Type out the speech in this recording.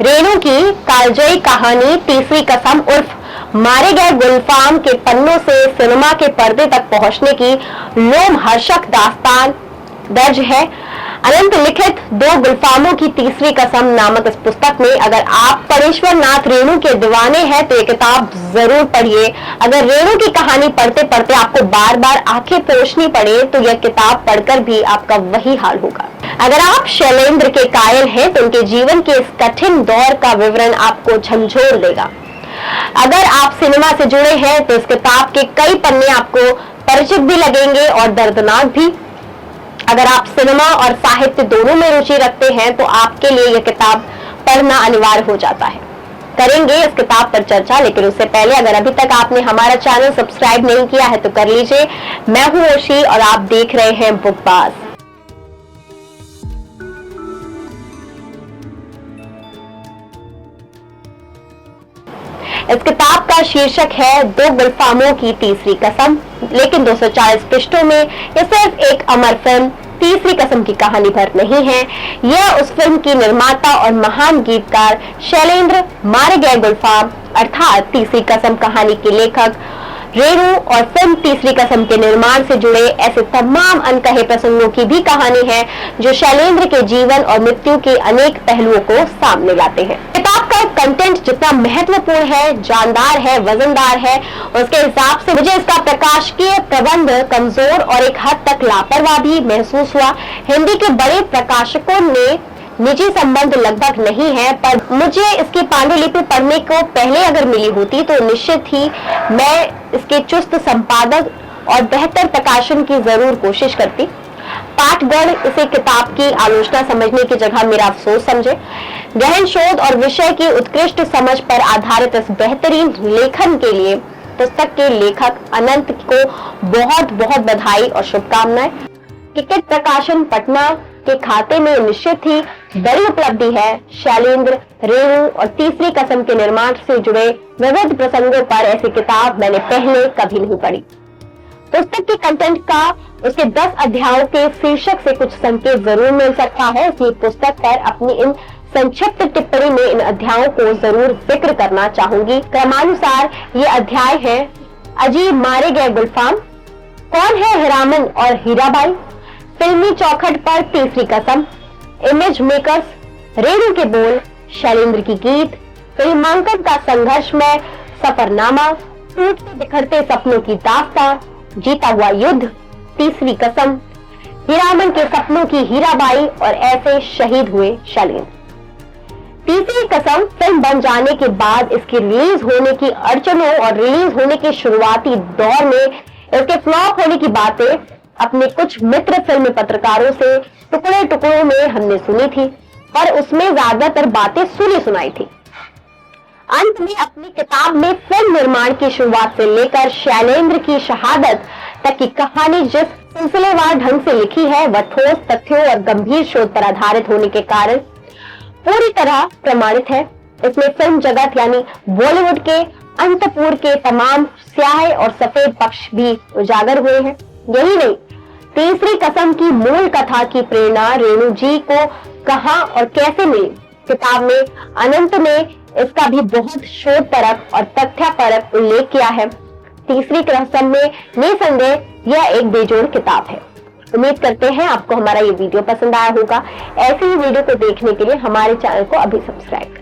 रेणु की कालजयी कहानी तीसरी कसम उर्फ मारे गए गुलफाम के पन्नों से सिनेमा के पर्दे तक पहुंचने की लोमहर्षक दास्तान दर्ज है। अनंत लिखित दो गुलफामों की तीसरी कसम नामक इस पुस्तक में अगर आप परेश्वर नाथ रेणु के दीवाने हैं तो ये किताब जरूर पढ़िए। अगर रेणु की कहानी पढ़ते पढ़ते आपको बार बार आंखें पोंछनी पड़े तो यह किताब पढ़कर भी आपका वही हाल होगा। अगर आप शैलेंद्र के कायल हैं तो उनके जीवन के इस कठिन दौर का विवरण आपको झंझोर देगा। अगर आप सिनेमा से जुड़े हैं तो इस किताब के कई पन्ने आपको परिचित भी लगेंगे और दर्दनाक भी। अगर आप सिनेमा और साहित्य दोनों में रुचि रखते हैं तो आपके लिए यह किताब पढ़ना अनिवार्य हो जाता है। करेंगे इस किताब पर चर्चा, लेकिन उससे पहले अगर अभी तक आपने हमारा चैनल सब्सक्राइब नहीं किया है तो कर लीजिए। मैं हूं ओशी और आप देख रहे हैं बुकबाज। इस किताब का शीर्षक है दो गुलफामों की तीसरी कसम, लेकिन 240 पृष्ठों में यह सिर्फ एक अमर फिल्म तीसरी कसम की कहानी भर नहीं है। यह उस फिल्म की निर्माता और महान गीतकार शैलेंद्र मारे गए गुलफाम अर्थात तीसरी कसम कहानी के लेखक रेणु और फिल्म तीसरी कसम के निर्माण से जुड़े ऐसे तमाम अनकहे प्रसंगों की भी कहानी है जो शैलेंद्र के जीवन और मृत्यु के अनेक पहलुओं को सामने लाते हैं। किताब का कंटेंट जितना महत्वपूर्ण है, जानदार है, वजनदार है, उसके हिसाब से मुझे इसका प्रकाशकीय प्रबंध कमजोर और एक हद तक लापरवाह भी महसूस हुआ। हिंदी के बड़े प्रकाशकों ने निजी संबंध लगभग नहीं है, पर मुझे इसकी पांडुलिपि पढ़ने को पहले अगर मिली होती तो निश्चित ही मैं इसके चुस्त संपादक और बेहतर प्रकाशन की जरूर कोशिश करती। पाठगण इसे किताब की आलोचना समझने की जगह मेरा अफसोस समझे। गहन शोध और विषय की उत्कृष्ट समझ पर आधारित इस बेहतरीन लेखन के लिए पुस्तक के लेखक अनंत को बहुत बहुत बधाई और शुभकामनाएं। किकेट प्रकाशन पटना के खाते में निश्चित ही बड़ी उपलब्धि है। शैलेंद्र, रेणु और तीसरी कसम के निर्माण से जुड़े विविध प्रसंगों पर ऐसी किताब मैंने पहले कभी नहीं पढ़ी। पुस्तक के कंटेंट का उसके 10 अध्यायों के शीर्षक से कुछ संकेत जरूर मिल सकता है, इसलिए पुस्तक पर अपनी इन संक्षिप्त टिप्पणी में इन अध्यायों को जरूर जिक्र करना चाहूंगी। क्रमानुसार ये अध्याय है: अजीब मारे गए गुलफाम, कौन है हीरामन और हीराबाई, फिल्मी चौखट पर तीसरी कसम, इमेज मेकर्स, रेणु के बोल, शैलेंद्र की गीत, फिल्मांकन का संघर्षमय सफरनामा, टूटते बिखरते सपनों की दास्तां, जीता हुआ युद्ध, तीसरी कसम, हीरामन के सपनों की हीराबाई और ऐसे शहीद हुए शैलेंद्र। तीसरी कसम फिल्म बन जाने के बाद इसकी रिलीज होने की अड़चनों और रिलीज होने के शुरुआती दौर में इसके फ्लॉप होने की बातें अपने कुछ मित्र फिल्म पत्रकारों से टुकड़े टुकड़ों में हमने सुनी थी, पर उसमें ज्यादातर बातें सुनी सुनाई थी। अंत में अपनी किताब में फिल्म निर्माण की शुरुआत से लेकर शैलेंद्र की शहादत तक की कहानी जिस सिलसिलेवार ढंग से लिखी है वह ठोस तथ्यों और गंभीर शोध पर आधारित होने के कारण पूरी तरह प्रमाणित है। इसमें फिल्म जगत यानी बॉलीवुड के अंतपुर के तमाम स्याह और सफेद पक्ष भी उजागर हुए हैं। यही नहीं, तीसरी कसम की मूल कथा की प्रेरणा रेणु जी को कहां और कैसे मिली। किताब में अनंत ने इसका भी बहुत शोधपरक और तथ्यपरक उल्लेख किया है। तीसरी कसम में निसंदेह यह एक बेजोड़ किताब है। उम्मीद करते हैं आपको हमारा ये वीडियो पसंद आया होगा। ऐसे ही वीडियो को देखने के लिए हमारे चैनल को अभी सब्सक्राइब करें।